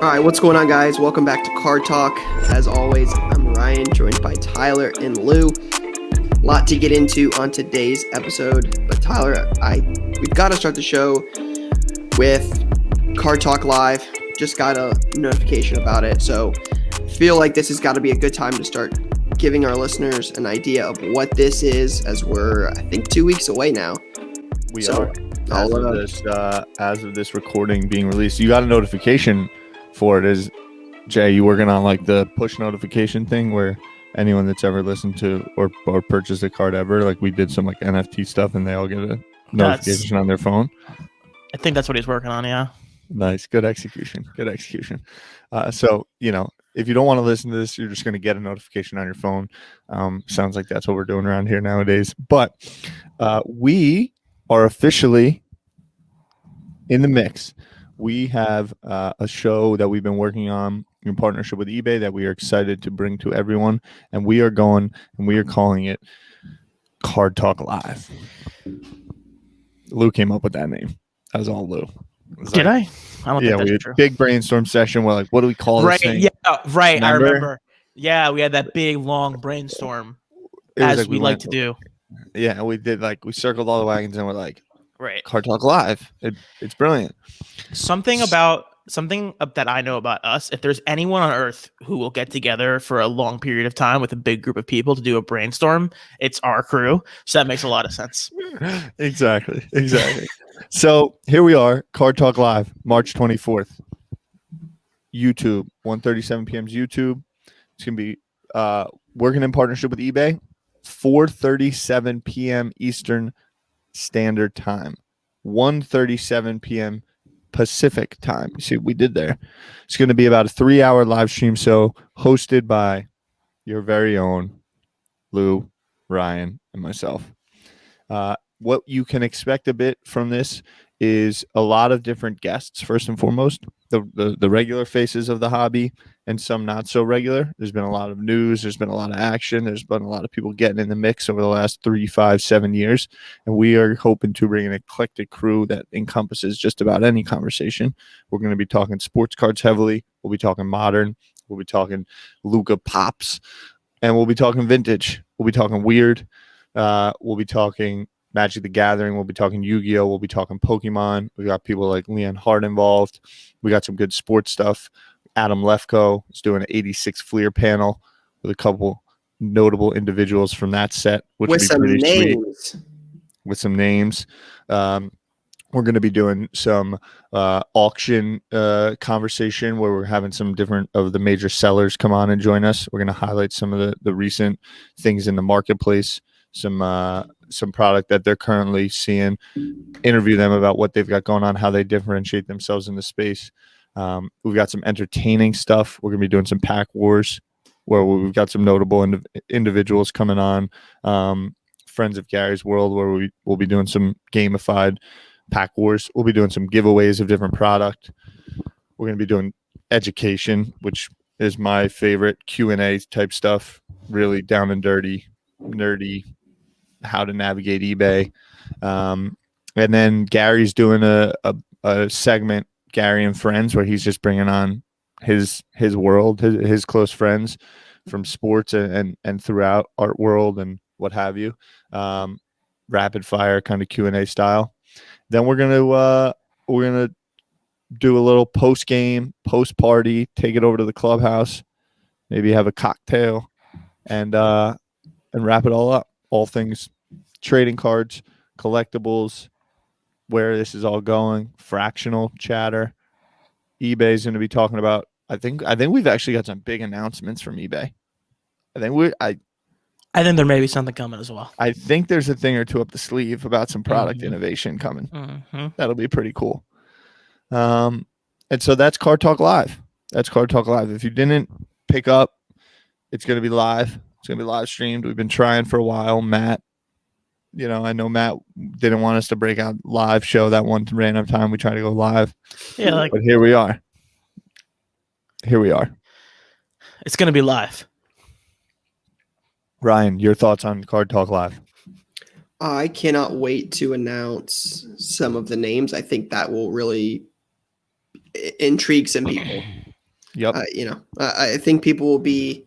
All right, what's going on, guys? Welcome back to Card Talk. As always, I'm Ryan, joined by Tyler and Lou. A lot to get into on today's episode, but Tyler, we've got to start the show with Card Talk Live. Just got a notification about it, so I feel like this has got to be a good time to start giving our listeners an idea of what this is, as we're, I think, 2 weeks away now. We are. As of this recording being released, you got a notification for it. Is Jay, you working on like the push notification thing where anyone that's ever listened to or purchased a card ever, like we did some like NFT stuff and they all get a notification on their phone? I think that's what he's working on. Yeah. Nice. Good execution. So, if you don't want to listen to this, you're just going to get a notification on your phone. Sounds like that's what we're doing around here nowadays. But we are officially in the mix. We have a show that we've been working on in partnership with eBay that we are excited to bring to everyone. And we are calling it Card Talk Live. Lou came up with that name. That was all Lou. Did I? I don't think that's we had true. Big brainstorm session. We're like, what do we call this thing? Yeah, right. Remember? I remember. Yeah, we had that big long brainstorm, as we like to do. Yeah, we did. We circled all the wagons and we're like, right, Card Talk Live. It's brilliant. Something that I know about us. If there's anyone on Earth who will get together for a long period of time with a big group of people to do a brainstorm, it's our crew. So that makes a lot of sense. Exactly. So here we are, Card Talk Live, March 24th. YouTube, 1:37 p.m.'s YouTube. It's going to be working in partnership with eBay, 4:37 p.m. Eastern Standard Time, 1:37 p.m. Pacific Time. You see what we did there? It's going to be about a 3-hour live stream show hosted by your very own Lou, Ryan, and myself. What you can expect a bit from this is a lot of different guests. First and foremost, the regular faces of the hobby and some not so regular. There's been a lot of news. There's been a lot of action. There's been a lot of people getting in the mix over the last 3, 5, 7 years. And we are hoping to bring an eclectic crew that encompasses just about any conversation. We're going to be talking sports cards heavily. We'll be talking modern. We'll be talking Luka Pops. And we'll be talking vintage. We'll be talking weird. We'll be talking Magic the Gathering. We'll be talking Yu-Gi-Oh! We'll be talking Pokemon. We got people like Leon Hart involved. We got some good sports stuff. Adam Lefko is doing an 86 Fleer panel with a couple notable individuals from that set, which with would be some pretty names. sweet. With some names. We're going to be doing some auction conversation where we're having some different of the major sellers come on and join us. We're going to highlight some of the recent things in the marketplace, some product that they're currently seeing, interview them about what they've got going on, how they differentiate themselves in the space. We've got some entertaining stuff. We're going to be doing some pack wars where we've got some notable individuals coming on. Friends of Gary's World, where we will be doing some gamified pack wars. We'll be doing some giveaways of different product. We're going to be doing education, which is my favorite, Q&A type stuff, really down and dirty, nerdy, how to navigate eBay. And then Gary's doing a segment, Gary and Friends, where he's just bringing on his world, his close friends from sports and throughout art world and what have you. Rapid fire kind of Q&A style. Then we're gonna do a little post game, post party, take it over to the clubhouse, maybe have a cocktail, and wrap it all up. All things trading cards, collectibles, where this is all going, fractional chatter. eBay's going to be talking about. I think we've actually got some big announcements from eBay. I think there may be something coming as well. I think there's a thing or two up the sleeve about some product innovation coming. That'll be pretty cool. And so that's Card Talk Live. If you didn't pick up, it's going to be live. It's going to be live streamed. We've been trying for a while. Matt, I know Matt didn't want us to break out live show that one random time we tried to go live. Yeah, but here we are. It's going to be live. Ryan, your thoughts on Card Talk Live? I cannot wait to announce some of the names. I think that will really intrigue some people. Yep. I think people will be,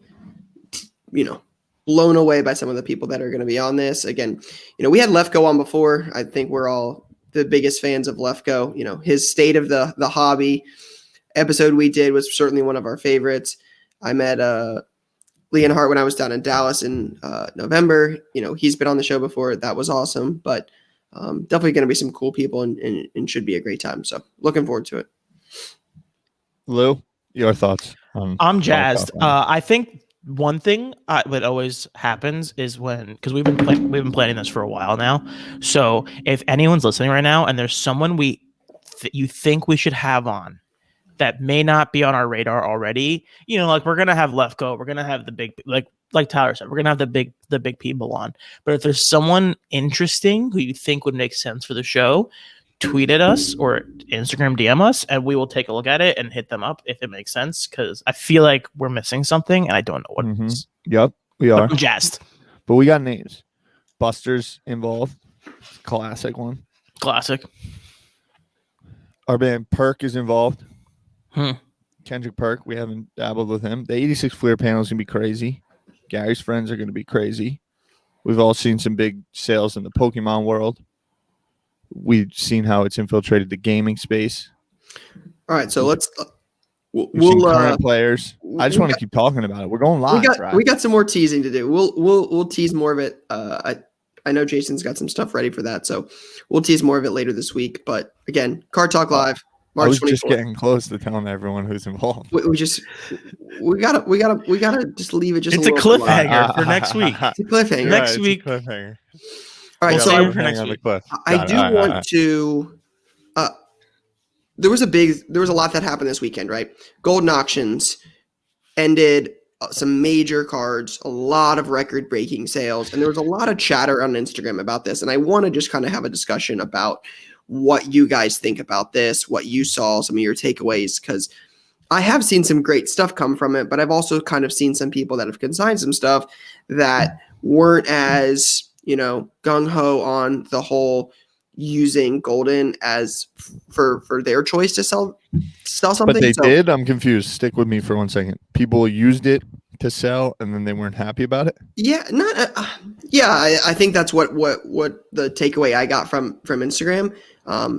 blown away by some of the people that are going to be on this. Again, we had Lefko on before. I think we're all the biggest fans of Lefko. His state of the hobby episode we did was certainly one of our favorites. I met Lee and Hart when I was down in Dallas in November. He's been on the show before. That was awesome, but definitely going to be some cool people and should be a great time. So looking forward to it. Lou, your thoughts? I'm jazzed. I think one thing that always happens is because we've been planning this for a while now. So if anyone's listening right now and there's someone you think we should have on that may not be on our radar already, like we're gonna have Lefko, we're gonna have the big, like Tyler said, we're gonna have the big people on. But if there's someone interesting who you think would make sense for the show, tweet at us or Instagram DM us, and we will take a look at it and hit them up if it makes sense. Because I feel like we're missing something, and I don't know what it is. Yep, we are. I'm jazzed. But we got names. Buster's involved. Classic one. Classic. Our band Perk is involved. Kendrick Perk. We haven't dabbled with him. The 86 Fleer panel is going to be crazy. Gary's friends are going to be crazy. We've all seen some big sales in the Pokemon world. We've seen how it's infiltrated the gaming space. All right, so let's we'll current players. I just want to keep talking about it. We're going live. We got some more teasing to do. We'll tease more of it. I know Jason's got some stuff ready for that, so we'll tease more of it later this week. But again, Card Talk Live, March 24th. I was just getting close to telling everyone who's involved. We gotta just leave it. It's a cliffhanger for next week. It's a cliffhanger. Next week. Cliffhanger. All right, so for next week. I do want to. There was a lot that happened this weekend, right? Goldin Auctions ended some major cards, a lot of record-breaking sales, and there was a lot of chatter on Instagram about this. And I want to just kind of have a discussion about what you guys think about this, what you saw, some of your takeaways, because I have seen some great stuff come from it, but I've also kind of seen some people that have consigned some stuff that weren't as gung-ho on the whole using Goldin as for their choice to sell something. But they did. I'm confused. Stick with me for 1 second. People used it to sell, and then they weren't happy about it. Yeah, I think that's what the takeaway I got from Instagram.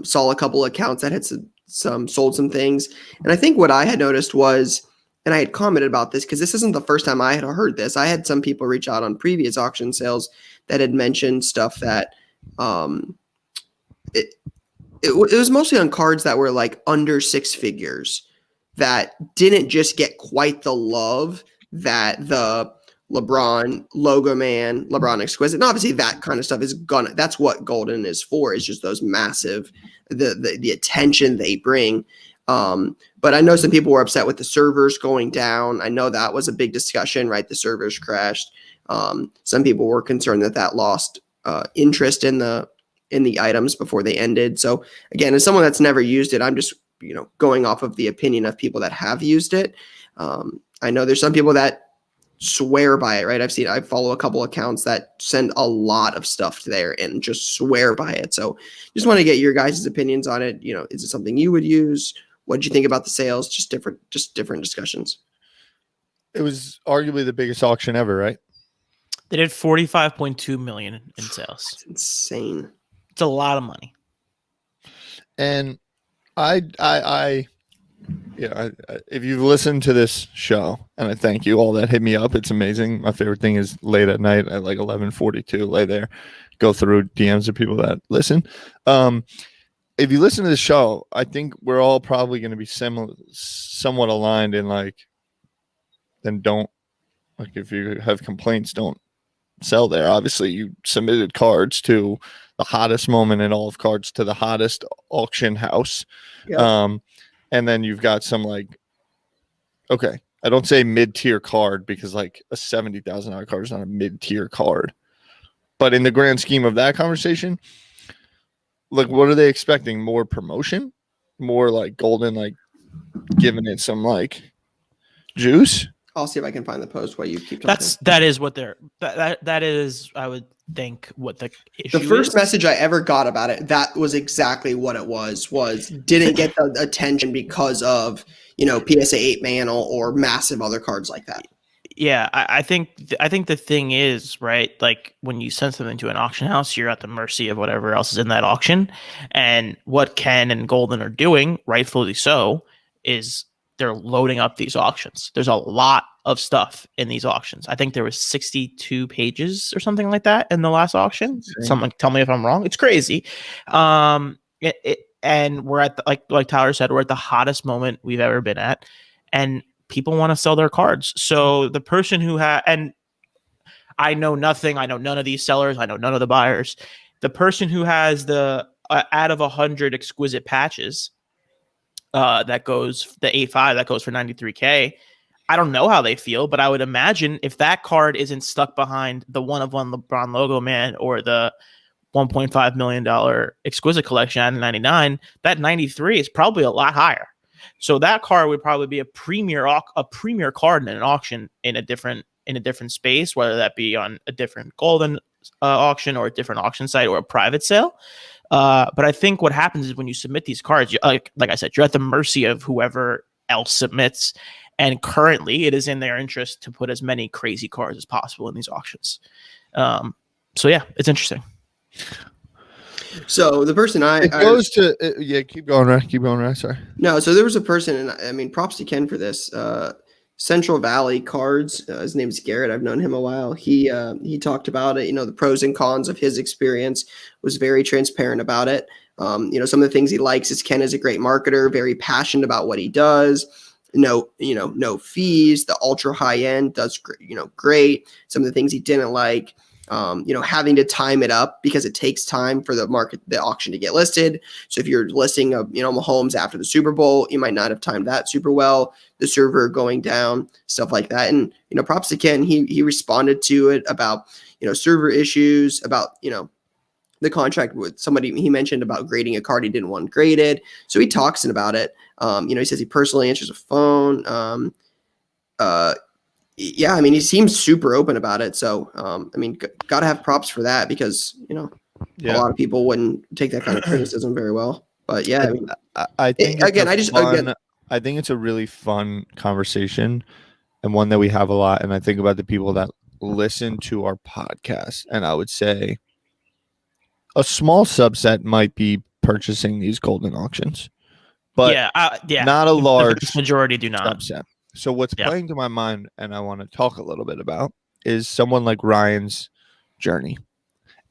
Saw a couple accounts that had sold some things, and I think what I had noticed was, and I had commented about this because this isn't the first time I had heard this. I had some people reach out on previous auction sales that had mentioned stuff that it was mostly on cards that were like under six figures that didn't just get quite the love that the LeBron logo man, LeBron exquisite, and obviously that kind of stuff that's what Goldin is for, is just those massive, the attention they bring. But I know some people were upset with the servers going down. I know that was a big discussion, right? The servers crashed. Some people were concerned that lost interest in the items before they ended. So again, as someone that's never used it, I'm just going off of the opinion of people that have used it. I know there's some people that swear by it, right? I follow a couple accounts that send a lot of stuff there and just swear by it. So just want to get your guys' opinions on it. Is it something you would use? What did you think about the sales? Just different discussions. It was arguably the biggest auction ever, right? They did 45.2 million in sales. That's insane. It's a lot of money. And if you've listened to this show, and I thank you all that hit me up, it's amazing. My favorite thing is late at night at like 11:42, lay there, go through DMs of people that listen. If you listen to the show, I think we're all probably going to be somewhat aligned in if you have complaints, don't sell there. Obviously, you submitted cards to the hottest moment in all of cards, to the hottest auction house. Yeah. And then you've got some okay, I don't say mid-tier card because a $70,000 card is not a mid-tier card. But in the grand scheme of that conversation, what are they expecting? More promotion? More Goldin, giving it some juice? I'll see if I can find the post while you keep talking. That is what they're that is, I would think, what the issue The first is. message I ever got about it, that was exactly what it was didn't get the attention because of, PSA 8 Mantle or massive other cards like that. Yeah, I think the thing is, right, like when you send something to an auction house, you're at the mercy of whatever else is in that auction. And what Ken and Goldin are doing, rightfully so, is they're loading up these auctions. There's a lot of stuff in these auctions. I think there was 62 pages or something like that in the last auction. Someone tell me if I'm wrong. It's crazy. And we're at like Tyler said, we're at the hottest moment we've ever been at, and people want to sell their cards. So the person who and I know nothing. I know none of these sellers. I know none of the buyers. The person who has the out of 100 exquisite patches, that goes the 8.5 that goes for $93K. I don't know how they feel, but I would imagine if that card isn't stuck behind the one of one LeBron logo man or the $1.5 million exquisite collection at 99, that 93 is probably a lot higher. So that card would probably be a premier card in an auction in a different space, whether that be on a different Goldin auction or a different auction site or a private sale. But I think what happens is when you submit these cards, like I said, you're at the mercy of whoever else submits. And currently, it is in their interest to put as many crazy cards as possible in these auctions. So yeah, it's interesting. So the person keep going, right? Sorry. No, so there was a person, and I mean, props to Ken for this. Central Valley Cards. His name's Garrett. I've known him a while. He talked about it. The pros and cons of his experience. Was very transparent about it. Some of the things he likes is Ken is a great marketer, very passionate about what he does. No fees. The ultra high end does great. Some of the things he didn't like. Having to time it up because it takes time for the auction to get listed. So if you're listing Mahomes after the Super Bowl, you might not have timed that super well. The server going down, stuff like that. And props to Ken. He responded to it about server issues, about the contract with somebody. He mentioned about grading a card he didn't want graded. So he talks about it. He says he personally answers a phone. Yeah, I mean, he seems super open about it. So, got to have props for that because, a lot of people wouldn't take that kind of criticism very well. But yeah, I think I think it's a really fun conversation and one that we have a lot. And I think about the people that listen to our podcast, and I would say a small subset might be purchasing these Goldin auctions, but not a large majority do not. Subset. So what's playing to my mind, and I want to talk a little bit about, is someone like Ryan's journey.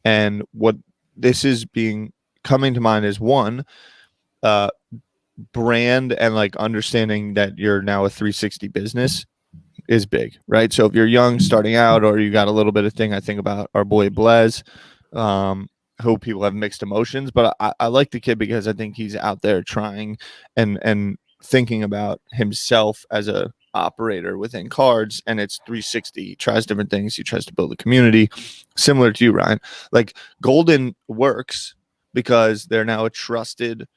And what this is coming to mind is one, brand and like understanding that you're now a 360 business is big, right? So if you're young starting out or you got a little bit of thing, I think about our boy Blez, who people have mixed emotions, but I like the kid because I think he's out there trying and thinking about himself as a operator within cards, and it's 360. He tries different things. He tries to build a community similar to you, Ryan. Like Goldin works because they're now a trusted,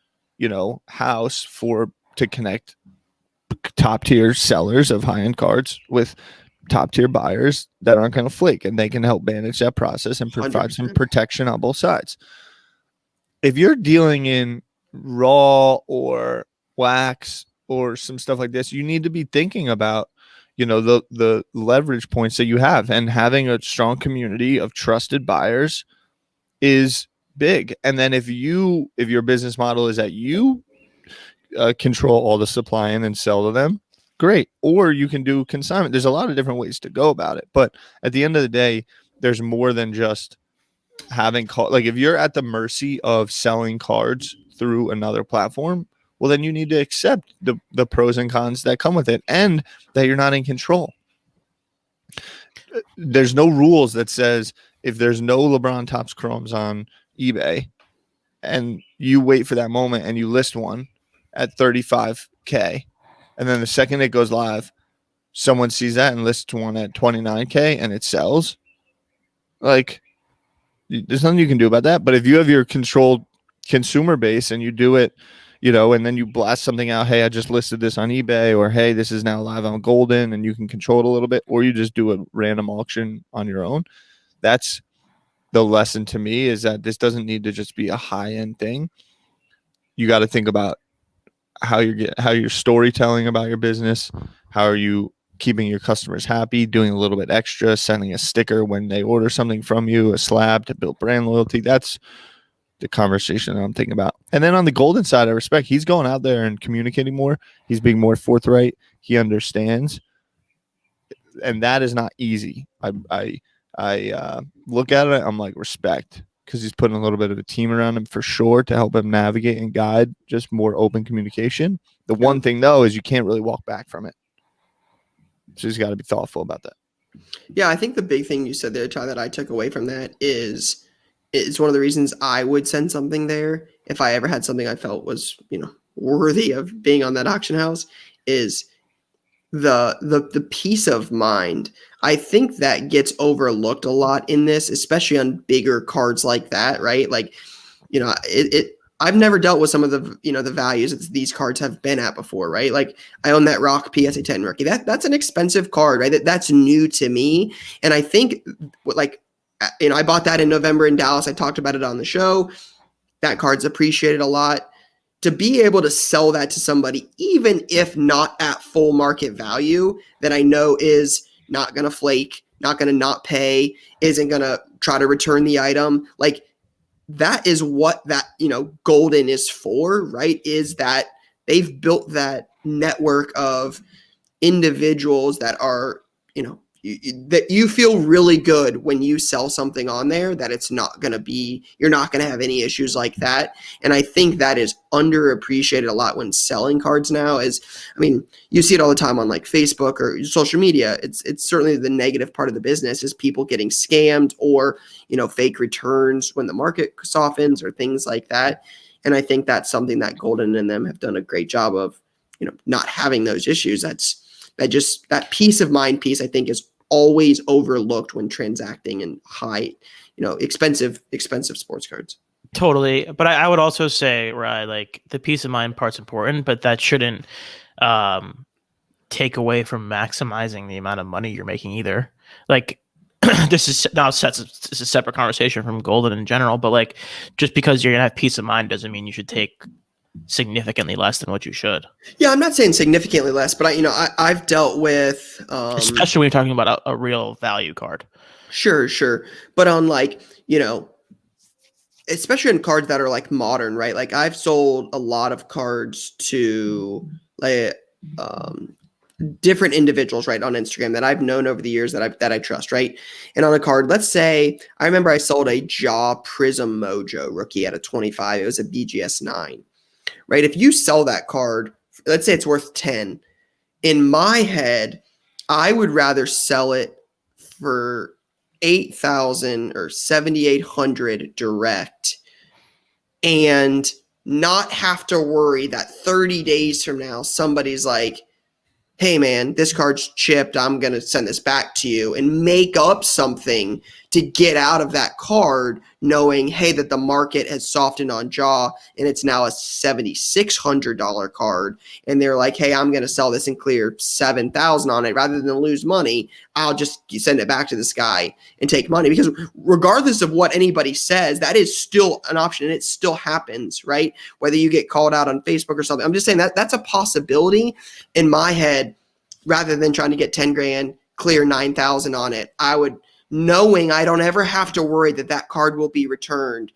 house to connect top tier sellers of high-end cards with top tier buyers that aren't going to flake, and they can help manage that process and provide 100%. Some protection on both sides. If you're dealing in raw or wax or some stuff like this, you need to be thinking about, the leverage points that you have, and having a strong community of trusted buyers is big. And then if your business model is that you control all the supply in and sell to them, great. Or you can do consignment. There's a lot of different ways to go about it. But at the end of the day, there's more than just having like if you're at the mercy of selling cards through another platform, well, then you need to accept the pros and cons that come with it, and that you're not in control. There's no rules that says if there's no LeBron Topps Chromes on eBay and you wait for that moment and you list one at $35K, and then the second it goes live, someone sees that and lists one at $29K and it sells, like there's nothing you can do about that. But if you have your controlled consumer base and you do it, and then you blast something out. Hey, I just listed this on eBay, or hey, this is now live on Goldin, and you can control it a little bit, or you just do a random auction on your own. That's the lesson to me, is that this doesn't need to just be a high end thing. You got to think about how you're storytelling about your business. How are you keeping your customers happy, doing a little bit extra, sending a sticker when they order something from you, a slab to build brand loyalty. That's the conversation that I'm thinking about. And then on the Goldin side, I respect he's going out there and communicating more. He's being more forthright. He understands, and that is not easy. I look at it, I'm like, respect, because he's putting a little bit of a team around him for sure to help him navigate and guide just more open communication. The one thing though is you can't really walk back from it. So he's got to be thoughtful about that. Yeah, I think the big thing you said there, Ty, that I took away from that is one of the reasons I would send something there if I ever had something I felt was, worthy of being on that auction house, is the peace of mind. I think that gets overlooked a lot in this, especially on bigger cards like that, right? Like, I've never dealt with some of the, the values that these cards have been at before, right? Like I own that Rock PSA 10 rookie. That's an expensive card, right? That's new to me. And I think I bought that in November in Dallas. I talked about it on the show. That card's appreciated a lot. To be able to sell that to somebody, even if not at full market value, that I know is not going to flake, not going to not pay, isn't going to try to return the item. Like that is what that, Goldin is for, right? Is that they've built that network of individuals that are, that you feel really good when you sell something on there, that it's not going to be, you're not going to have any issues like that. And I think that is underappreciated a lot when selling cards now. You see it all the time on like Facebook or social media. It's certainly the negative part of the business is people getting scammed or, fake returns when the market softens or things like that. And I think that's something that Goldin and them have done a great job of, not having those issues. That peace of mind piece, I think, is always overlooked when transacting in high, expensive sports cards. Totally. But I would also say, right, like the peace of mind part's important, but that shouldn't take away from maximizing the amount of money you're making either. Like this is a separate conversation from Goldin in general, but like just because you're going to have peace of mind doesn't mean you should take significantly less than what you should. Yeah, I'm not saying significantly less, but I've dealt with especially when you're talking about a real value card. Sure. But on like, especially in cards that are like modern, right? Like I've sold a lot of cards to like different individuals, right, on Instagram that I've known over the years that I trust, right? And on a card, let's say I remember I sold a Jaw Prism Mojo rookie at a 25. It was a BGS 9. Right? If you sell that card, let's say it's worth 10. In my head, I would rather sell it for 8,000 or 7,800 direct and not have to worry that 30 days from now, somebody's like, hey man, this card's chipped. I'm going to send this back to you, and make up something to get out of that card knowing, hey, that the market has softened on Jaw and it's now a $7,600 card. And they're like, hey, I'm going to sell this and clear $7,000 on it rather than lose money. I'll just send it back to this guy and take money, because regardless of what anybody says, that is still an option and it still happens, right? Whether you get called out on Facebook or something. I'm just saying that that's a possibility in my head. Rather than trying to get 10 grand, clear 9,000 on it, I would, knowing I don't ever have to worry that card will be returned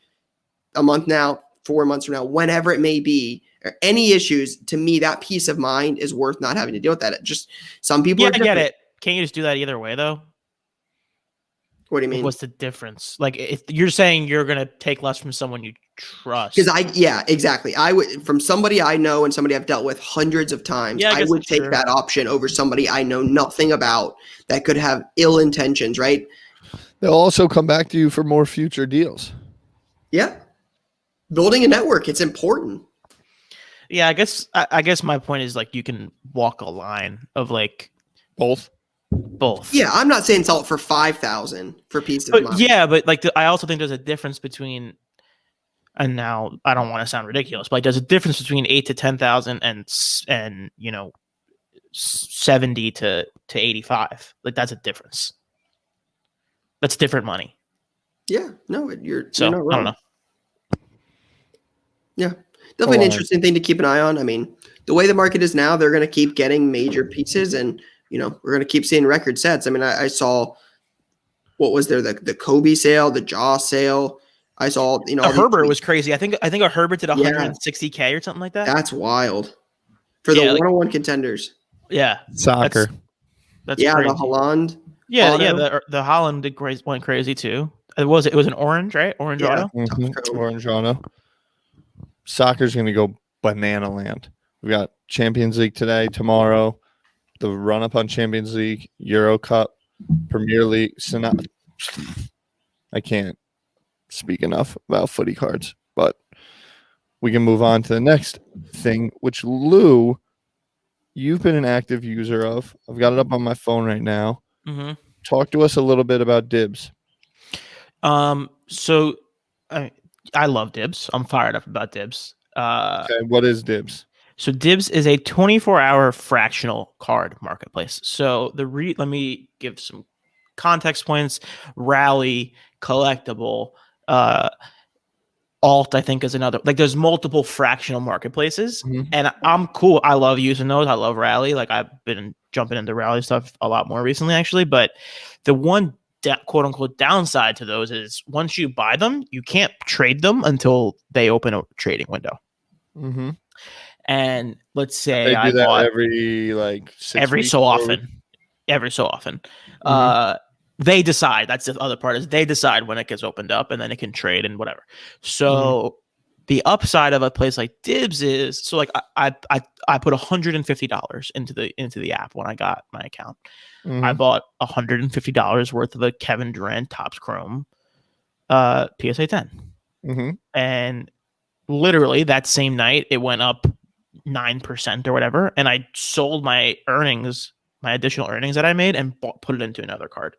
a month now, 4 months from now, whenever it may be, or any issues. To me, that peace of mind is worth not having to deal with that. Just some people. Yeah, I get it. Can't you just do that either way, though? What do you mean? What's the difference? Like, if you're saying you're going to take less from someone you trust. Because yeah, exactly. I would, from somebody I know and somebody I've dealt with hundreds of times, I would take that option over somebody I know nothing about that could have ill intentions, right? They'll also come back to you for more future deals. Yeah. Building a network, it's important. Yeah, I guess my point is like you can walk a line of like both. Yeah, I'm not saying sell it for 5,000 for peace of mind. Yeah, but like I also think there's a difference between And now I don't want to sound ridiculous, but like, there's a difference between 8 to 10,000 and 70 to 85. Like that's a difference. That's different money. Yeah, no, you're So not I don't wrong. know. Yeah, definitely an interesting thing to keep an eye on. I mean, the way the market is now, they're going to keep getting major pieces, and we're going to keep seeing record sets. I mean, I saw what was there the Kobe sale, the Jaw sale. I saw A all Herbert these. was crazy. I think a Herbert did Yeah. 160K or something like that. That's wild for the Yeah, like- 101 contenders. Yeah, Soccer. That's Yeah, crazy. the Holland. Yeah, auto. the Holland went crazy too. It was an orange, right? Orange Yeah. auto. Orange auto. Soccer's going to go banana land. We got Champions League today, tomorrow, the run up on Champions League, Euro Cup, Premier League. I can't speak enough about footy cards, but we can move on to the next thing, which Lou, you've been an active user of. I've got it up on my phone right now. Mm-hmm. Talk to us a little bit about Dibbs. So I love Dibbs. I'm fired up about Dibbs. Okay, what is Dibbs? So Dibbs is a 24-hour fractional card marketplace. So let me give some context points. Rally, collectible, alt, I think is another. Like there's multiple fractional marketplaces, and I'm cool. I love using those. I love Rally. Like I've been jumping into Rally stuff a lot more recently, actually. But the one quote unquote downside to those is once you buy them, you can't trade them until they open a trading window. Mm-hmm. And let's say They do I that bought every like 6 every weeks so or- often. Every so often. They decide. That's the other part is they decide when it gets opened up, and then it can trade and whatever. So the upside of a place like Dibbs is so like I put $150 into the app when I got my account. I bought $150 worth of a Kevin Durant Topps Chrome PSA 10, and literally that same night it went up 9% or whatever, and I sold my additional earnings that I made and put it into another card.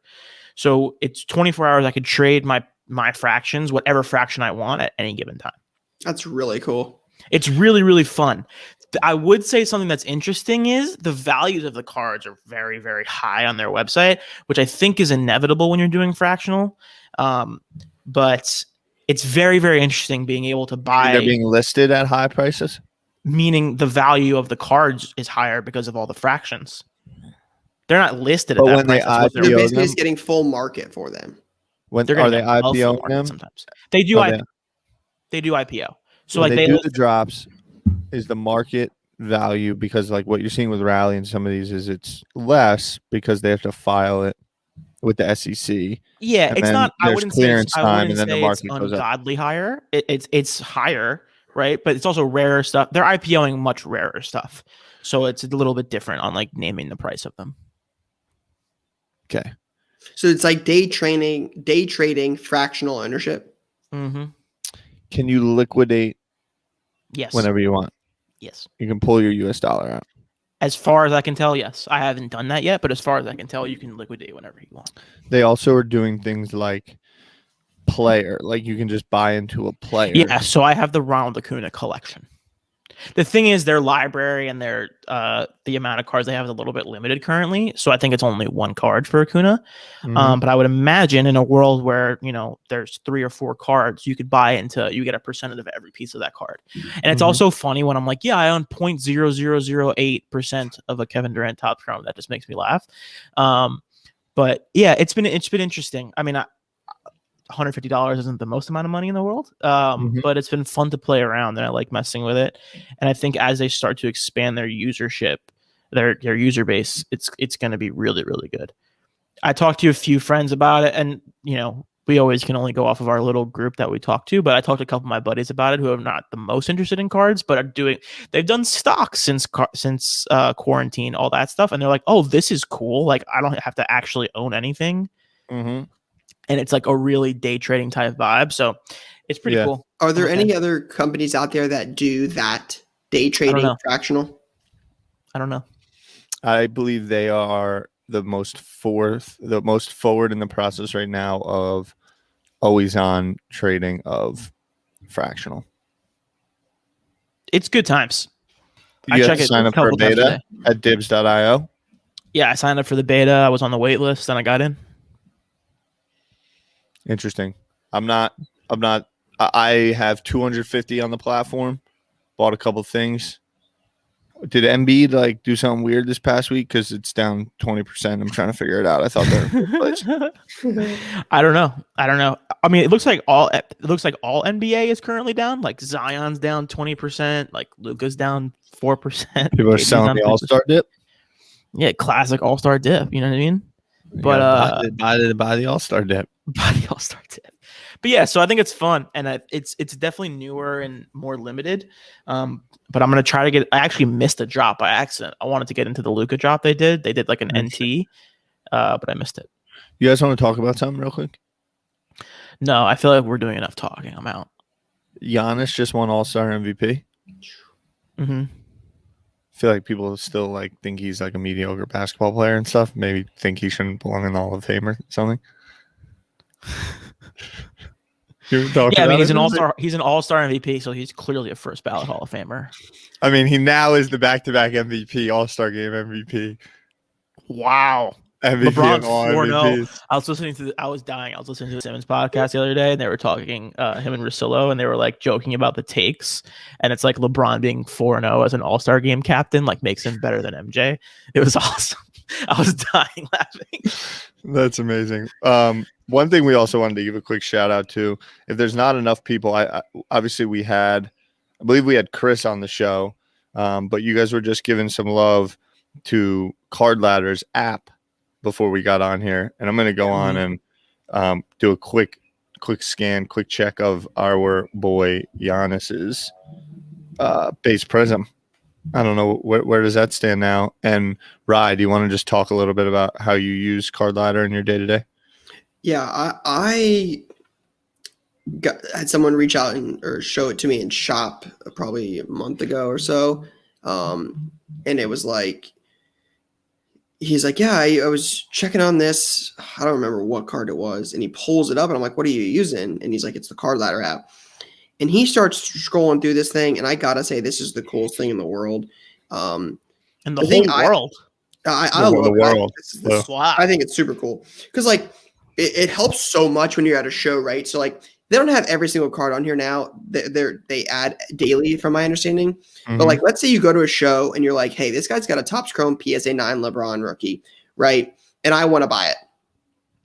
So it's 24 hours. I could trade my fractions, whatever fraction I want at any given time. That's really cool. It's really, really fun. I would say something that's interesting is the values of the cards are very, very high on their website, which I think is inevitable when you're doing fractional. But it's very, very interesting being able to buy. They're being listed at high prices? Meaning the value of the cards is higher because of all the fractions. They're not listed at But that when price. they They're IPO basically them, just getting full market for them. when They're are getting they above full IPOing market them? sometimes. They do. Are They do IPO. So when like they they do the drops, is the market value, because like what you're seeing with Rally and some of these is it's less because they have to file it with the SEC. Yeah, and it's then not. I there's wouldn't say. clearance I time, wouldn't and then the say it's market goes up. ungodly higher. It's higher, right? But it's also rarer stuff. They're IPOing much rarer stuff, so it's a little bit different on like naming the price of them. Okay. So it's like day trading fractional ownership. Mm-hmm. Can you liquidate Yes. whenever you want? Yes. You can pull your US dollar out. As far as I can tell, yes. I haven't done that yet, but as far as I can tell, you can liquidate whenever you want. They also are doing things like player, like you can just buy into a player. Yeah, so I have the Ronald Acuna collection. The thing is, their library and their the amount of cards they have is a little bit limited currently. So I think it's only one card for Acuna. But I would imagine in a world where there's 3 or 4 cards, you could buy into you get a percentage of every piece of that card. And it's also funny when I'm like, yeah, I own 0.0008% of a Kevin Durant Topps Chrome. That just makes me laugh. But yeah, it's been interesting. I mean, $150 isn't the most amount of money in the world, but it's been fun to play around, and I like messing with it. And I think as they start to expand their usership, their user base, it's going to be really, really good. I talked to a few friends about it, and we always can only go off of our little group that we talk to. But I talked to a couple of my buddies about it who are not the most interested in cards, but they've done stocks since quarantine, all that stuff, and they're like, "Oh, this is cool! Like I don't have to actually own anything." And it's like a really day trading type vibe. So it's pretty cool. Are there any other companies out there that do that day trading fractional? I don't know. I believe they are the most forward in the process right now of always on trading of Fractional. It's good times. You I have check to it sign a up for a couple times a beta day. at Dibbs.io. Yeah, I signed up for the beta. I was on the wait list, and I got in. Interesting. I have 250 on the platform. Bought a couple things. Did Embiid like do something weird this past week? Because it's down 20%. I'm trying to figure it out. I thought they were in first place. I don't know. I mean, it looks like all NBA is currently down. Like Zion's down 20%. Like Luka's down 4%. People are KD's selling down the 3%. All-Star dip. Yeah, classic All-Star dip. You know what I mean? You But gotta buy the All-Star dip. by the All-Star tip. But yeah, so I think it's fun, and it's definitely newer and more limited. But I'm gonna try to get. I actually missed a drop by accident. I wanted to get into the Luka drop they did. They did like an NT, but I missed it. You guys want to talk about something real quick? No, I feel like we're doing enough talking. I'm out. Giannis just won All-Star MVP. Mm-hmm. I feel like people still like think he's like a mediocre basketball player and stuff. Maybe think he shouldn't belong in the Hall of Fame or something. Yeah, I mean he's an all-star. He's an all-star MVP, so he's clearly a first ballot Hall of Famer. I mean, he now is the back-to-back MVP, All-Star Game MVP. Wow. MVP LeBron's all 4-0. MVPs. I was dying. I was listening to the Simmons podcast the other day, and they were talking, him and Russillo, and they were like joking about the takes. And it's like LeBron being 4-0 as an All-Star Game captain, like makes him better than MJ. It was awesome. I was dying laughing. That's amazing. One thing we also wanted to give a quick shout out to, if there's not enough people, I obviously I believe we had Chris on the show, but you guys were just giving some love to CardLadder's app before we got on here, and I'm going to go on and do a quick scan, quick check of our boy Giannis's base prism. I don't know where does that stand now. And Rye, do you want to just talk a little bit about how you use CardLadder in your day to day? Yeah, I had someone reach out or show it to me in shop probably a month ago or so, and it was like, he's like, yeah, I was checking on this. I don't remember what card it was, and he pulls it up, and I'm like, what are you using? And he's like, it's the CardLadder app. And he starts scrolling through this thing, and I gotta say, this is the coolest thing in the world. In the whole world. I love the world. I think it's super cool because like it helps so much when you're at a show, right? So like they don't have every single card on here now. They add daily, from my understanding. Mm-hmm. But like, let's say you go to a show and you're like, hey, this guy's got a Topps Chrome PSA 9 LeBron rookie, right? And I want to buy it.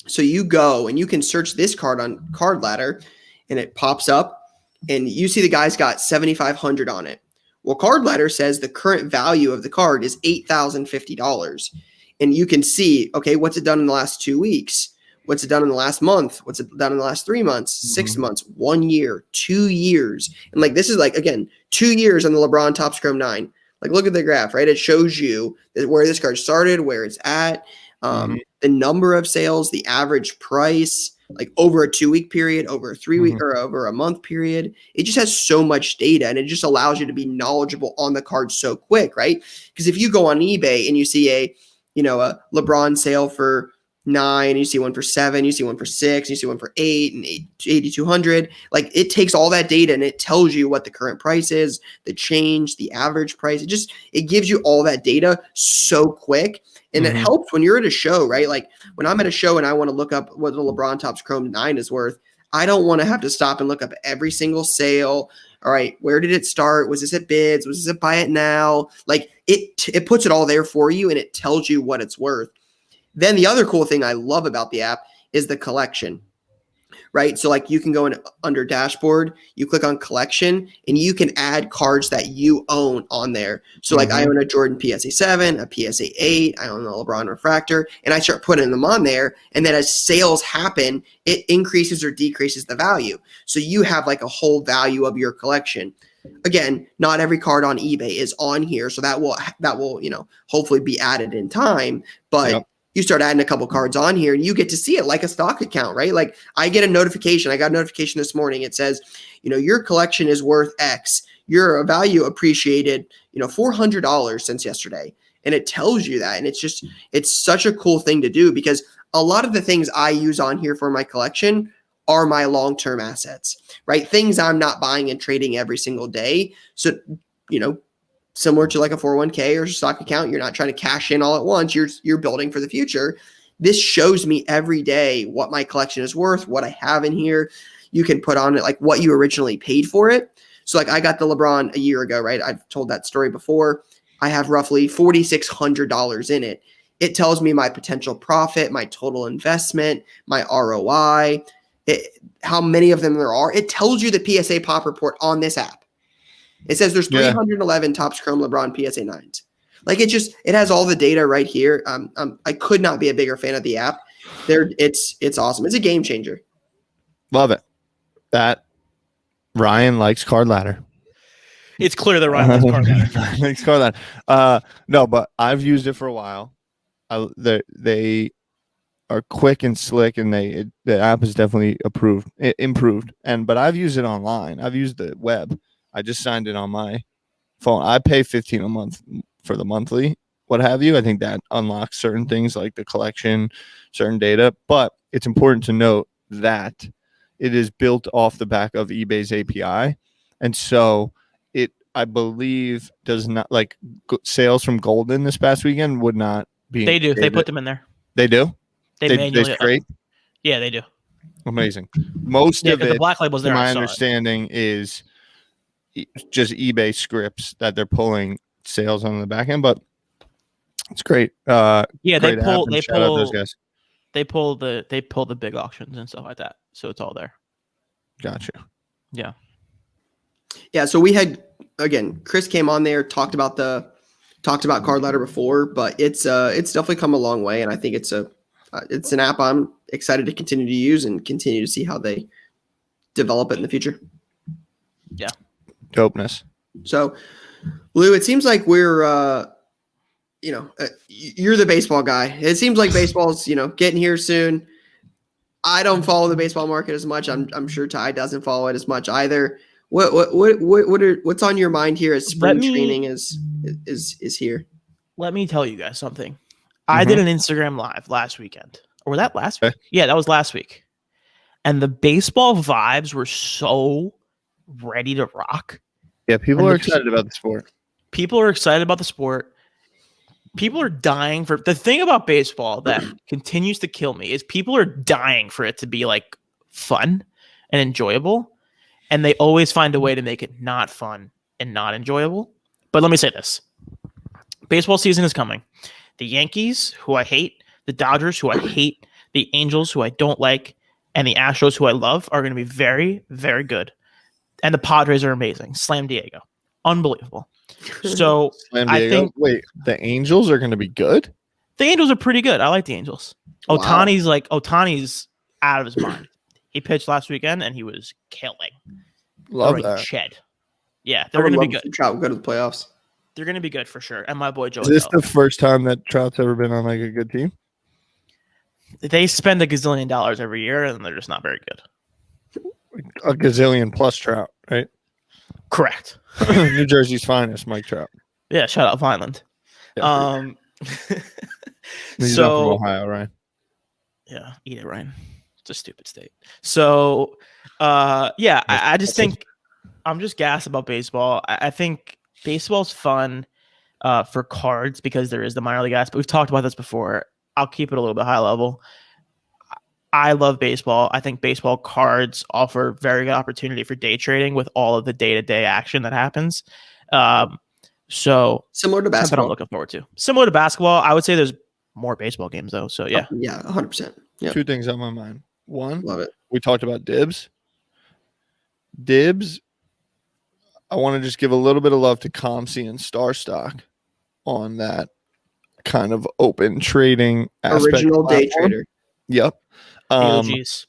So you go and you can search this card on CardLadder, and it pops up, and you see the guy's got 7,500 on it. Well, CardLadder says the current value of the card is $8,050. And you can see, okay, what's it done in the last 2 weeks? What's it done in the last month? What's it done in the last 3 months, 6 months, 1 year, 2 years? And like, this is like, again, 2 years on the LeBron Topps Chrome 9. Like, look at the graph, right? It shows you where this card started, where it's at, the number of sales, the average price, like over a 2 week period, over a 3 week or over a month period. It just has so much data, and it just allows you to be knowledgeable on the card so quick, right? Because if you go on eBay and you see a LeBron sale for 9, you see one for 7, you see one for 6, you see one for 8 and 8,200. Like, it takes all that data and it tells you what the current price is, the change, the average price. It gives you all that data so quick. And it helps when you're at a show, right? Like when I'm at a show and I want to look up what the LeBron Topps Chrome 9 is worth, I don't want to have to stop and look up every single sale. All right, where did it start? Was this at bids? Was this at buy it now? Like it puts it all there for you, and it tells you what it's worth. Then the other cool thing I love about the app is the collection, right? So like you can go in under dashboard, you click on collection, and you can add cards that you own on there. So like I own a Jordan PSA 7, a PSA 8, I own a LeBron refractor, and I start putting them on there. And then as sales happen, it increases or decreases the value. So you have like a whole value of your collection. Again, not every card on eBay is on here. So that will, hopefully be added in time, but you start adding a couple cards on here and you get to see it like a stock account, right? Like I get a notification. I got a notification this morning. It says, your collection is worth X. Your value appreciated, $400 since yesterday. And it tells you that. And it's such a cool thing to do because a lot of the things I use on here for my collection are my long-term assets, right? Things I'm not buying and trading every single day. So, similar to like a 401k or stock account, you're not trying to cash in all at once. You're building for the future. This shows me every day what my collection is worth, what I have in here. You can put on it like what you originally paid for it. So like I got the LeBron a year ago, right? I've told that story before. I have roughly $4,600 in it. It tells me my potential profit, my total investment, my ROI, how many of them there are. It tells you the PSA pop report on this app. It says there's 311 Topps Chrome LeBron PSA 9s. Like it has all the data right here. I could not be a bigger fan of the app. It's awesome. It's a game changer. Love it. That Ryan likes CardLadder. It's clear that Ryan likes CardLadder. Likes CardLadder. No, but I've used it for a while. They are quick and slick, and the app is definitely improved. But I've used it online. I've used the web. I just signed it on my phone. I pay $15 a month for the monthly, what have you. I think that unlocks certain things like the collection, certain data. But it's important to note that it is built off the back of eBay's API. And so it, I believe, does not, like sales from Goldin this past weekend would not be. They do. They put them in there. They do? They manually. Scrape? Yeah, they do. Amazing. Most of it, the black label's there. my understanding is just eBay scripts that they're pulling sales on the back end, but it's great. Yeah, great they pull those guys. They pull the big auctions and stuff like that. So it's all there. Gotcha. Yeah. Yeah. So we had, again, Chris came on there, talked about CardLadder before, but it's definitely come a long way, and I think it's an app I'm excited to continue to use and continue to see how they develop it in the future. Yeah. Dopeness. So, Lou, it seems like we're, you're the baseball guy. It seems like baseball's, getting here soon. I don't follow the baseball market as much. I'm sure Ty doesn't follow it as much either. What's on your mind here as spring training is here? Let me tell you guys something. Mm-hmm. I did an Instagram live last weekend. Or was that last week? Yeah, that was last week. And the baseball vibes were so ready to rock. Yeah, people are excited about the sport. People are excited about the sport. People are dying for the thing about baseball that continues to kill me is people are dying for it to be like fun and enjoyable. And they always find a way to make it not fun and not enjoyable. But let me say this. Baseball season is coming. The Yankees, who I hate, the Dodgers, who I hate, the Angels, who I don't like, and the Astros, who I love, are going to be very, very good. And the Padres are amazing. Slam Diego. Unbelievable. So I think the Angels are going to be good. The Angels are pretty good. I like the Angels. Wow. Ohtani's out of his mind. He pitched last weekend and he was killing. Love that. Shed. Yeah, they're going to be good. Trout go to the playoffs. They're going to be good for sure. And my boy Joey. Is this the first time that Trout's ever been on like a good team? They spend $1 gazillion every year and they're just not very good. A gazillion plus Trout, right? Correct. New Jersey's finest, Mike Trout. Yeah, shout out Vineland. Yeah, he's not from Ohio, Ryan. Yeah, eat it, Ryan. It's a stupid state. So, I just think I'm just gassed about baseball. I think baseball's fun for cards because there is the minor league aspect. We've talked about this before. I'll keep it a little bit high level. I love baseball. I think baseball cards offer very good opportunity for day trading with all of the day-to-day action that happens. So similar to basketball, something I'm looking forward to. Similar to basketball, I would say there's more baseball games though. So yeah, 100%. Yeah. Two things on my mind. One, love it. We talked about Dibbs. I want to just give a little bit of love to ComC and Star Stock on that kind of open trading aspect. Original day trader. Yep. AOGs.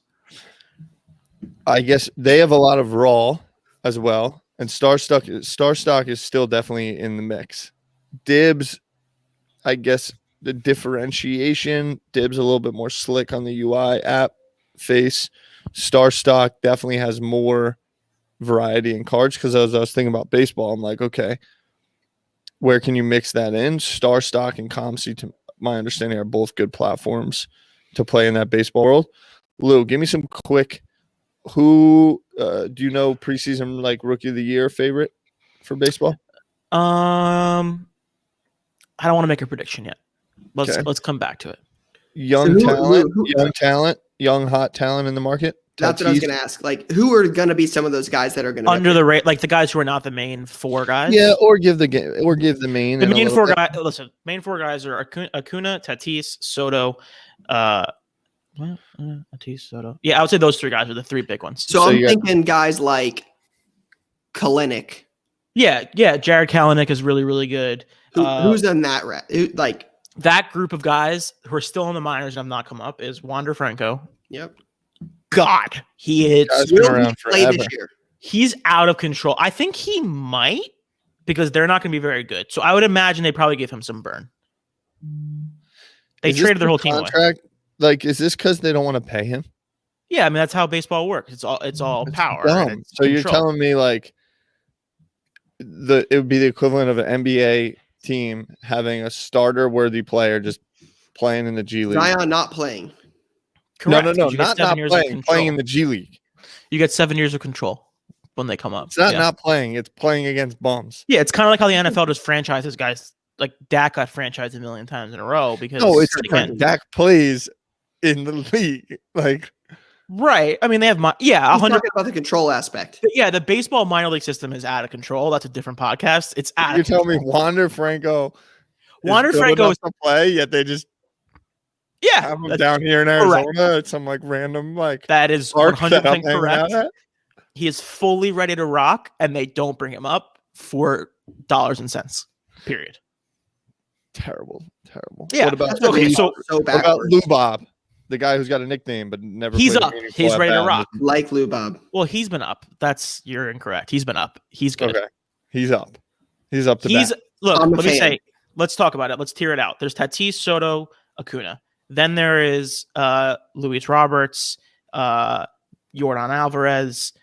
I guess they have a lot of raw as well, and Star Stock is still definitely in the mix. Dibbs, I guess the differentiation. Dibbs a little bit more slick on the UI app face. Star Stock definitely has more variety in cards because as I was thinking about baseball, I'm like, okay, where can you mix that in? Star Stock and ComC, to my understanding, are both good platforms to play in that baseball world. Lou, give me some quick Who do you know preseason like rookie of the year favorite for baseball? I don't want to make a prediction yet. Let's come back to it. Young talent, young hot talent in the market. That's what I was going to ask. Like, who are going to be some of those guys that are going to under the rate, like the guys who are not the main four guys? Yeah, or give the main. The main four guys. Listen, main four guys are Acuna, Tatis, Soto. Tatis, Soto. Yeah, I would say those three guys are the three big ones. So I'm thinking guys like Kalenic. Yeah, Jared Kalenic is really, really good. Who's in that that group of guys who are still in the minors and have not come up is Wander Franco. Yep. God, he is around forever. This year. He's out of control. I think he might because they're not going to be very good. So I would imagine they probably give him some burn. They traded their whole team away. Like, is this because they don't want to pay him? Yeah, I mean that's how baseball works. It's all power. Dumb. So you're telling me like it would be the equivalent of an NBA team having a starter worthy player just playing in the G League. Zion not playing. Correct. No, not playing in the G League. You get 7 years of control when they come up. It's not playing. It's playing against bums. Yeah, it's kind of like how the NFL just franchises guys. Like Dak got franchised a million times in a row because Dak plays in the league. Like, right. I mean, they have 100 about the control aspect. Yeah, the baseball minor league system is out of control. That's a different podcast. It's out. You're telling me Wander Franco is to play, yet they just have him down here in Arizona at some like random that is 100% correct. He is fully ready to rock, and they don't bring him up for dollars and cents. Period. Terrible. Yeah. What about Lou Bob, the guy who's got a nickname but never? He's up. He's ready to rock. Like Lou Bob. Well, he's been up. You're incorrect. He's been up. He's good. Okay. He's up. He's up to bat. Look, let me say. Let's talk about it. Let's tear it out. There's Tatis, Soto, Acuna. Then there is Luis Roberts, Yordan Alvarez.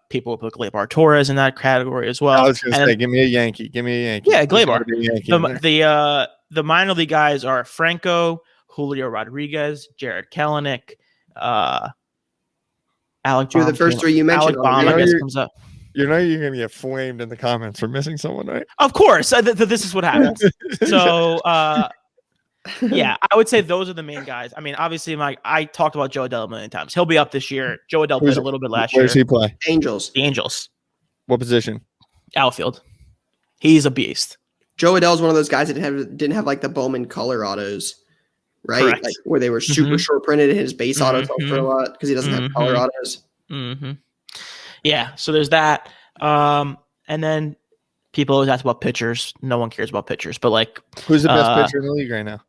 People will put Gleyber Torres in that category as well. I was going to say, give me a Yankee. Yeah, Gleyber. The minor league guys are Franco, Julio Rodriguez, Jared Kelenic, Alec Baum. The first three you mentioned. Alec Baum, I guess, comes up. You're going to get flamed in the comments for missing someone, right? Of course. This is what happens. So, yeah, I would say those are the main guys. I mean, obviously, I talked about Joe Adell a million times. He'll be up this year. Joe Adell played a little bit last year. Where does he play? Angels. The Angels. What position? Outfield. He's a beast. Joe Adell is one of those guys that didn't have like the Bowman color autos, right? Correct. Like where they were super short printed and his base autos helped for a lot because he doesn't have color autos. Mm-hmm. Yeah, so there's that. And then people always ask about pitchers. No one cares about pitchers, but like, who's the best pitcher in the league right now?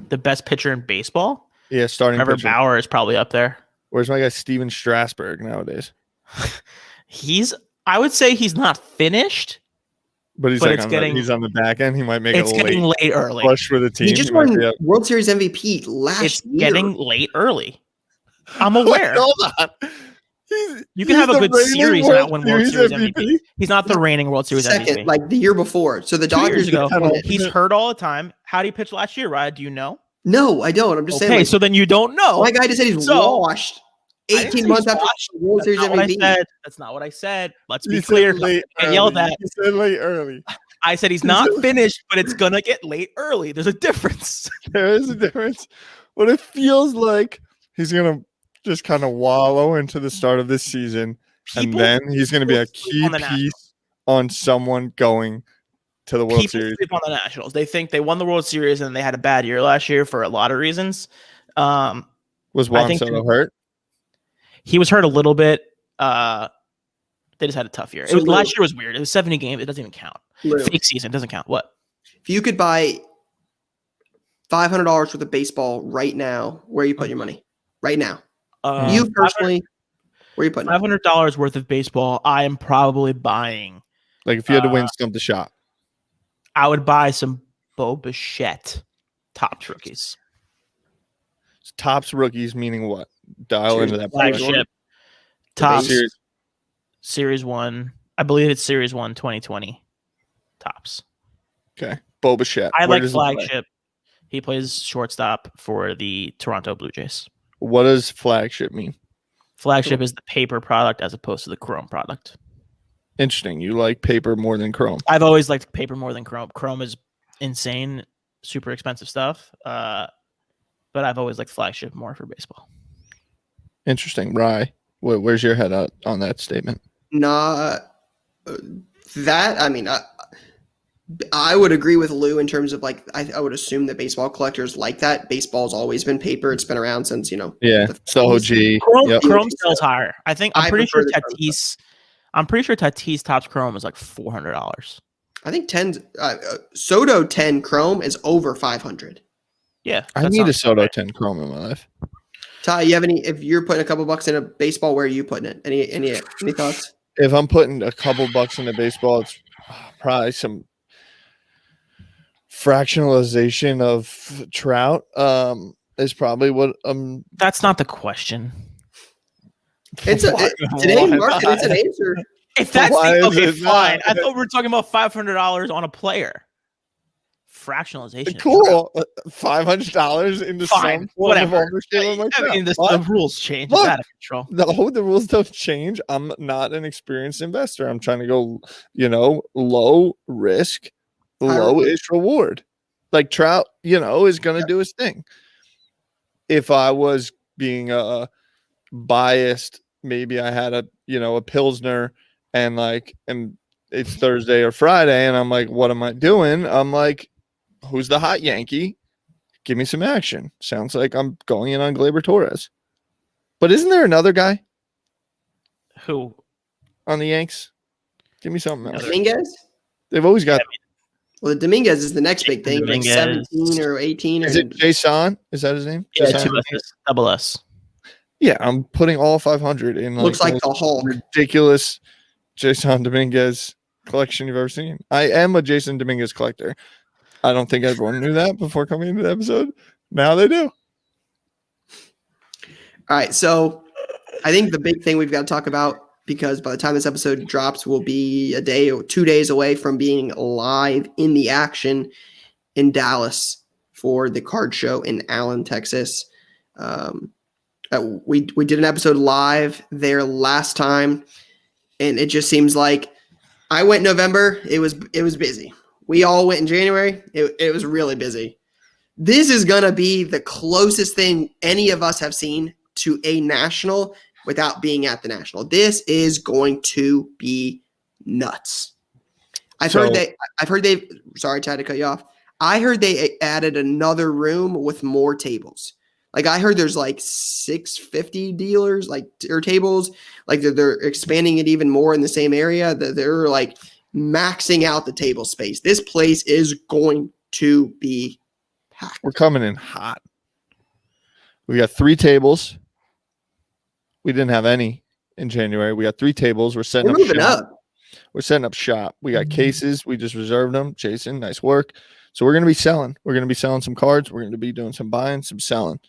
The best pitcher in baseball? Yeah, starting Trevor pitcher. Bauer is probably up there. Where's my guy Steven Strasburg nowadays? I would say he's not finished. But he's he's on the back end. He might make it's getting late early. Push for the team. He just won World Series MVP last year. It's getting late early. I'm aware. Hold on. You can have a good series and not win World Series MVP. He's not the reigning World Series MVP. Like the year before. So the Dodgers ago, he's hurt all the time. How did he pitch last year, Ryan? Do you know? No, I don't. I'm just saying. Okay, so then you don't know. My guy just said he's washed. 18 months after World Series MVP. That's not what I said. Let's be clear. I yelled at. You said late early. I said he's not finished, but it's gonna get late early. There's a difference. There is a difference. But it feels like he's gonna just kind of wallow into the start of this season, and then he's gonna be a key piece on someone going to the World Series. Sleep on the Nationals. They think they won the World Series and they had a bad year last year for a lot of reasons. Was Juan Soto hurt? He was hurt a little bit. They just had a tough year. Last year was weird. It was 70 games. It doesn't even count. Fake season doesn't count. What? If you could buy $500 worth of baseball right now, where are you putting your money? Right now. You personally, where are you putting $500 worth of baseball? I am probably buying. Like if you had to win Stump the Shot. I would buy some Bo Bichette Topps rookies. Topps rookies meaning what? Dial into that flagship. Topps Series 1. I believe it's Series 1 2020. Topps. Okay. Bo Bichette. I like flagship. He plays shortstop for the Toronto Blue Jays. What does flagship mean? Flagship is the paper product as opposed to the Chrome product. Interesting. You like paper more than Chrome. I've always liked paper more than Chrome. Chrome is insane, super expensive stuff. But I've always liked Flagship more for baseball. Interesting. Rye, where's your head at on that statement? Nah, that, I mean, I would agree with Lou in terms of like, I would assume that baseball collectors like that. Baseball's always been paper. It's been around since, Yeah, the it's the 50s. OG. Chrome, Yep. Chrome sells higher. I'm pretty sure prefer the Chrome Tatis. I'm pretty sure Tatis tops Chrome is like $400. I think 10 Soto 10 Chrome is over 500. Yeah, I that need a sounds Soto right. 10 Chrome in my life. Ty, you have any? If you're putting a couple bucks in a baseball, where are you putting it? Any thoughts? If I'm putting a couple bucks into baseball, it's probably some fractionalization of Trout. Is probably what That's not the question. It's today's market. It's an answer. If that's Why is okay, it fine. not? I thought we were talking about $500 on a player. Fractionalization. cool. $500 into Fine, some form of whatever. ownership of my I Trout. mean, the What? rules change. Look. It's out of control. No, the rules don't change. I'm not an experienced investor. I'm trying to go, low risk, low-ish reward. Like Trout, is going to do his thing. If I was being biased, maybe I had a Pilsner and it's Thursday or Friday and I'm like, what am I doing? I'm like, who's the hot Yankee? Give me some action. Sounds like I'm going in on Gleyber Torres. But isn't there another guy Who? on the Yanks? Give me something else. Dominguez? They've always got. Well, the Dominguez is the next big thing. Like Dominguez. 17 or 18. Is it Jason? Is that his name? Yeah, Jason? two S's, double S. Yeah, I'm putting all 500 in. Looks like most the Hulk. ridiculous Jason Dominguez collection you've ever seen. I am a Jason Dominguez collector. I don't think everyone knew that before coming into the episode. Now they do. All right, so I think the big thing we've got to talk about, because by the time this episode drops, we'll be a day or 2 days away from being live in the action in Dallas for the card show in Allen, Texas. We did an episode live there last time, and it just seems like I went November. It was busy. We all went in January. It was really busy. This is going to be the closest thing any of us have seen to a national without being at the national. This is going to be nuts. I've heard they've sorry, Ty, to cut you off. I heard they added another room with more tables. Like I heard there's like 650 dealers or tables. Like they're expanding it even more in the same area. They're like maxing out the table space. This place is going to be packed. We're coming in hot. We got 3 tables. We didn't have any in January. We got 3 tables. We're setting We're moving up. We're setting up shop. We got cases. We just reserved them. Jason, nice work. So we're going to be selling. We're going to be selling some cards. We're going to be doing some buying, some selling.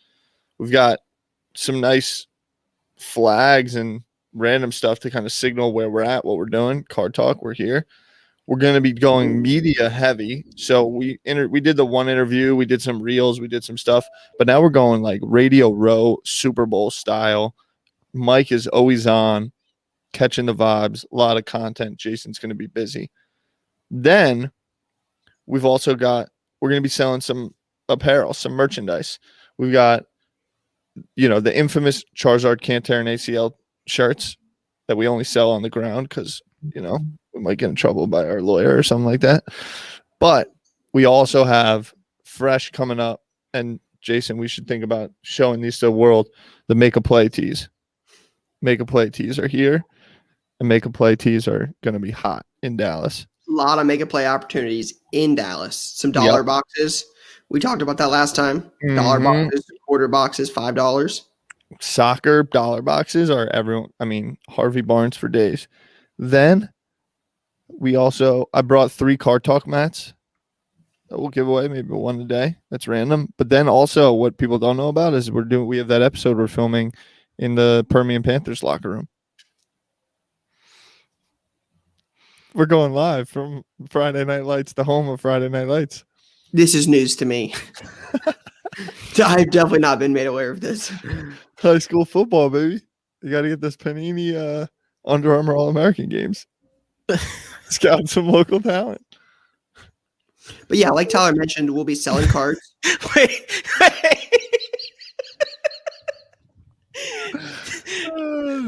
We've got some nice flags and random stuff to kind of signal where we're at, what we're doing. Card Talk, we're here. We're going to be going media heavy. So we did the one interview. We did some reels. We did some stuff. But now we're going like Radio Row, Super Bowl style. Mike is always on, catching the vibes. A lot of content. Jason's going to be busy. Then we've also we're going to be selling some apparel, some merchandise. We've got, the infamous Charizard Can't Tear an ACL shirts that we only sell on the ground because, we might get in trouble by our lawyer or something like that. But we also have fresh coming up. And Jason, we should think about showing these to the world. The Make a Play tees. Make a Play tees are here. And Make a Play tees are going to be hot in Dallas. A lot of make a play opportunities in Dallas. Some dollar boxes. We talked about that last time. Dollar boxes, quarter boxes, $5. Soccer dollar boxes are Harvey Barnes for days. Then I brought 3 Card Talk mats that we'll give away, maybe one a day. That's random. But then also what people don't know about is we have that episode we're filming in the Permian Panthers locker room. We're going live from Friday Night Lights, the home of Friday Night Lights. This is news to me. I've definitely not been made aware of this. High school football, baby. You got to get this Panini Under Armour All-American games. Scout some local talent. But yeah, like Tyler mentioned, we'll be selling cards. Wait.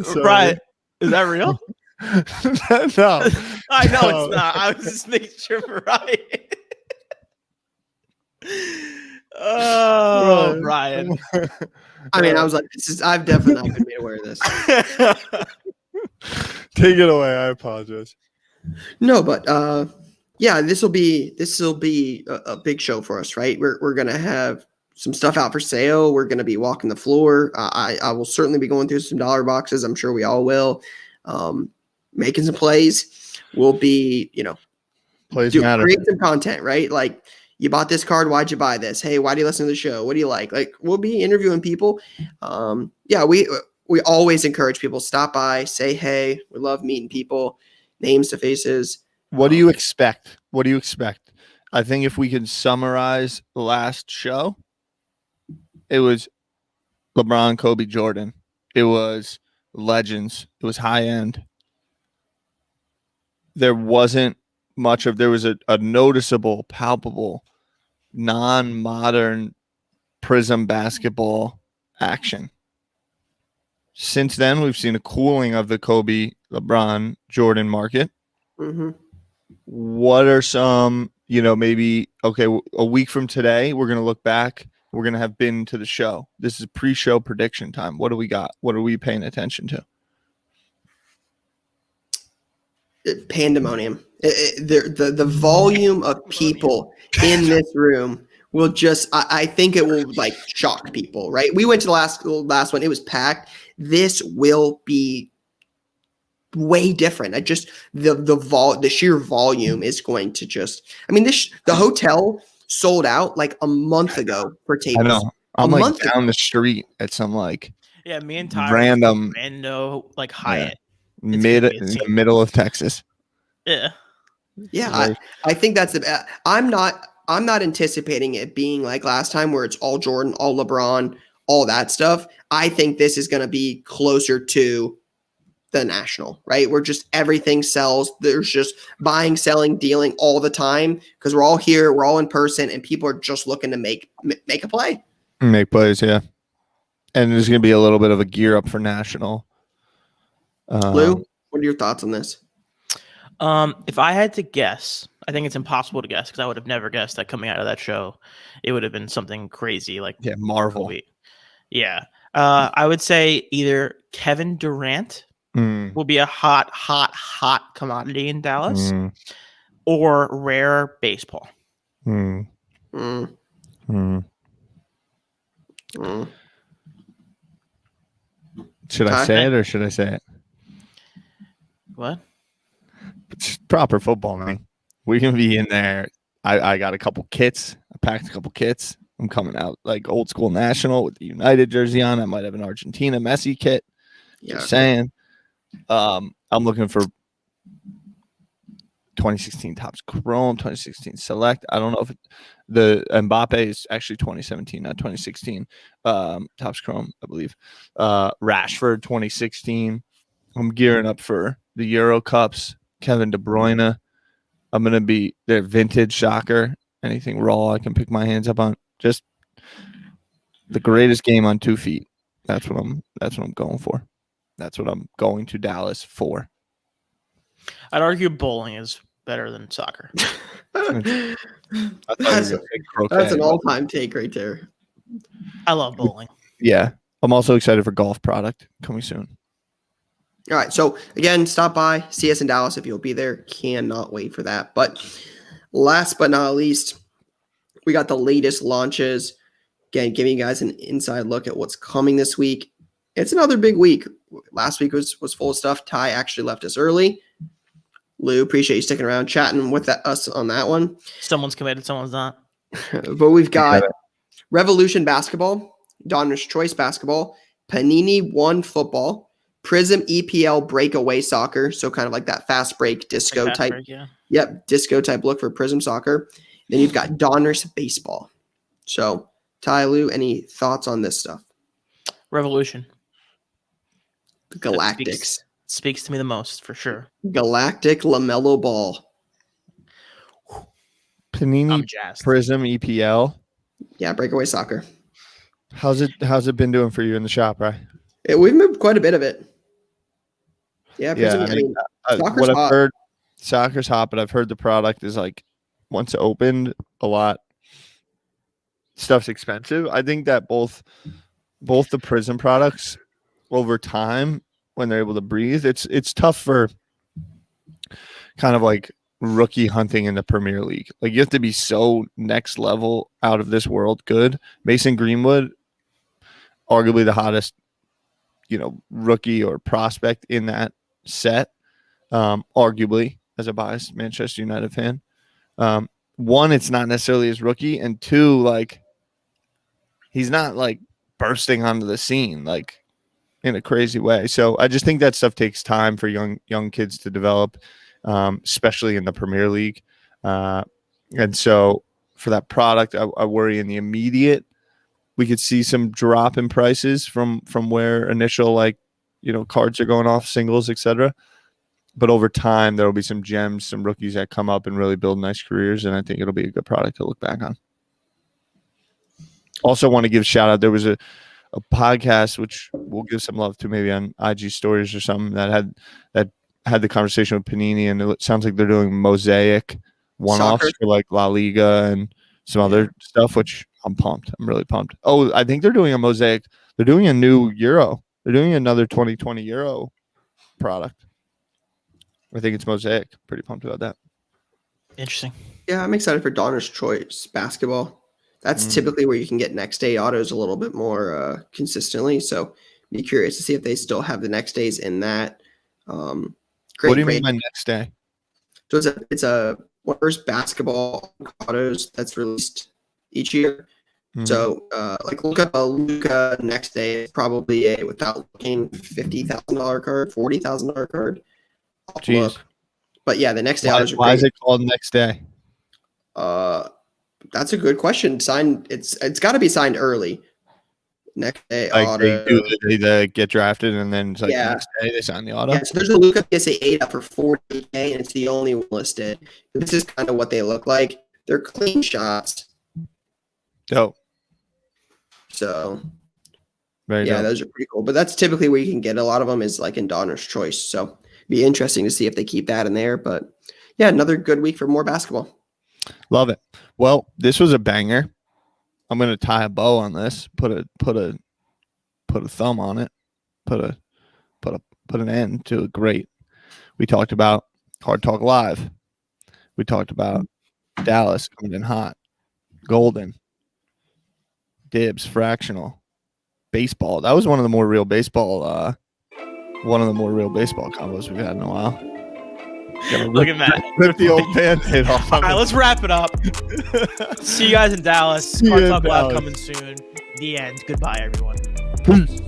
Sorry. Right. Is that real? No. I know No. it's not. I was just making sure, right? Oh, Ryan. I mean, I was like, I've definitely not been made aware of this. Take it away. I apologize. No, but yeah, this will be a big show for us, right? We're gonna have some stuff out for sale. We're gonna be walking the floor. I will certainly be going through some dollar boxes. I'm sure we all will. Making some plays. We'll be, Plays matter. create some content, right? Like, you bought this card. Why'd you buy this? Hey, why do you listen to the show? What do you like? Like, we'll be interviewing people. Yeah, we always encourage people stop by, say hey. We love meeting people, names to faces. What do you expect? What do you expect? I think if we could summarize the last show, it was LeBron, Kobe, Jordan. It was legends. It was high end. There wasn't much of, there was a noticeable, palpable, non-modern Prism basketball action. Since then, we've seen a cooling of the Kobe, LeBron, Jordan market. Mm-hmm. What are some, maybe, okay, a week from today, we're going to look back. We're going to have been to the show. This is pre-show prediction time. What do we got? What are we paying attention to? Pandemonium. The volume of people in this room will just, I think it will like shock people, right? We went to the last one. It was packed. This will be way different. The sheer volume is going to just, I mean, the hotel sold out like a month ago for tables. I know. I'm like down the street at some like me and Tyler random rando like Hyatt. In the middle of Texas. Yeah. I think that's I'm not anticipating it being like last time where it's all Jordan, all LeBron, all that stuff. I think this is going to be closer to the National, right? Where just everything sells. There's just buying, selling, dealing all the time because we're all here, we're all in person, and people are just looking to make a play. Make plays, yeah. And there's going to be a little bit of a gear up for National. Lou, what are your thoughts on this? If I had to guess, I think it's impossible to guess because I would have never guessed that coming out of that show, it would have been something crazy like Marvel. Yeah. I would say either Kevin Durant will be a hot commodity in Dallas or rare baseball. Should I say it or should I say it? What? It's proper football, man. We can be in there. I got a couple kits. I packed a couple kits. I'm coming out like old school National with the United jersey on. I might have an Argentina Messi kit. Just saying. I'm looking for 2016 Topps Chrome, 2016 Select. I don't know if the Mbappe is actually 2017, not 2016. Topps Chrome, I believe. Rashford 2016. I'm gearing up for the Euro Cups. Kevin De Bruyne. I'm gonna be their vintage soccer. Anything raw I can pick my hands up on. Just the greatest game on 2 feet. That's what I'm going for. That's what I'm going to Dallas for. I'd argue bowling is better than soccer. That's an all-time take right there. I love bowling. Yeah. I'm also excited for golf product coming soon. All right. So again, stop by, see us in Dallas if you'll be there. Cannot wait for that. But last but not least, we got the latest launches. Again, giving you guys an inside look at what's coming this week. It's another big week. Last week was full of stuff. Ty actually left us early. Lou, appreciate you sticking around, chatting with us on that one. Someone's committed, someone's not. But we've got Revolution Basketball, Donruss Choice Basketball, Panini One Football, Prism EPL Breakaway Soccer, so kind of like that fast break disco type. Yep, disco type look for Prism Soccer. Then you've got Donruss Baseball. So, Ty, Lou, any thoughts on this stuff? Revolution. Galactics. Speaks to me the most for sure. Galactic LaMelo Ball. Panini I'm jazzed. Prism EPL. Yeah, breakaway soccer. How's it been doing for you in the shop, right? We've moved quite a bit of it. Yeah, Prism, I mean, soccer's what I've hot. heard, soccer's hot, but I've heard the product is like once opened, a lot stuff's expensive. I think that both the Prism products over time, when they're able to breathe, it's tough for kind of like rookie hunting in the Premier League. Like you have to be so next level, out of this world good. Mason Greenwood, arguably the hottest, rookie or prospect in that set. Arguably, as a biased Manchester United fan. One, it's not necessarily his rookie, and two, like he's not like bursting onto the scene like in a crazy way. So I just think that stuff takes time for young kids to develop, especially in the Premier League. And so for that product, I worry in the immediate we could see some drop in prices from where initial cards are going off, singles, etc. But over time, there will be some gems, some rookies that come up and really build nice careers, and I think it'll be a good product to look back on. Also want to give a shout out. There was a podcast, which we'll give some love to maybe on IG stories or something, that had the conversation with Panini, and it sounds like they're doing Mosaic one-offs for like La Liga and some other stuff, which I'm pumped. I'm really pumped. Oh, I think they're doing a Mosaic. They're doing a new Euro. They're doing another 2020 Euro product. I think it's Mosaic. Pretty pumped about that. Interesting. Yeah, I'm excited for Donner's Choice basketball. That's typically where you can get next day autos a little bit more consistently. So be curious to see if they still have the next days in that. What do you mean by next day? So it's a one of the first basketball autos that's released each year. So look up a Luka next day. It's probably a, without looking, $50,000 card, $40,000 card. Jeez. But yeah, the next day autos are why great. is it called next day? That's a good question. Signed. It's got to be signed early. Next day auto. They get drafted and then it's like next day they sign the auto. Yeah, so there's a Luka PSA 8 up for $40K, and it's the only one listed. This is kind of what they look like. They're clean shots. Dope. So very dope. Those are pretty cool. But that's typically where you can get a lot of them is like in Donner's Choice. So it'd be interesting to see if they keep that in there. But yeah, another good week for more basketball. Love it. Well, this was a banger. I'm gonna tie a bow on this. Put a thumb on it. Put an end to it. Great. We talked about Card Talk Live. We talked about Dallas coming in hot. Goldin. Dibbs. Fractional. Baseball. That was one of the more real baseball combos we've had in a while. Look at that. Rip the old Band-Aid off. All right, let's wrap it up. See you guys in Dallas. Card Talk Live coming soon. The end. Goodbye, everyone. Peace.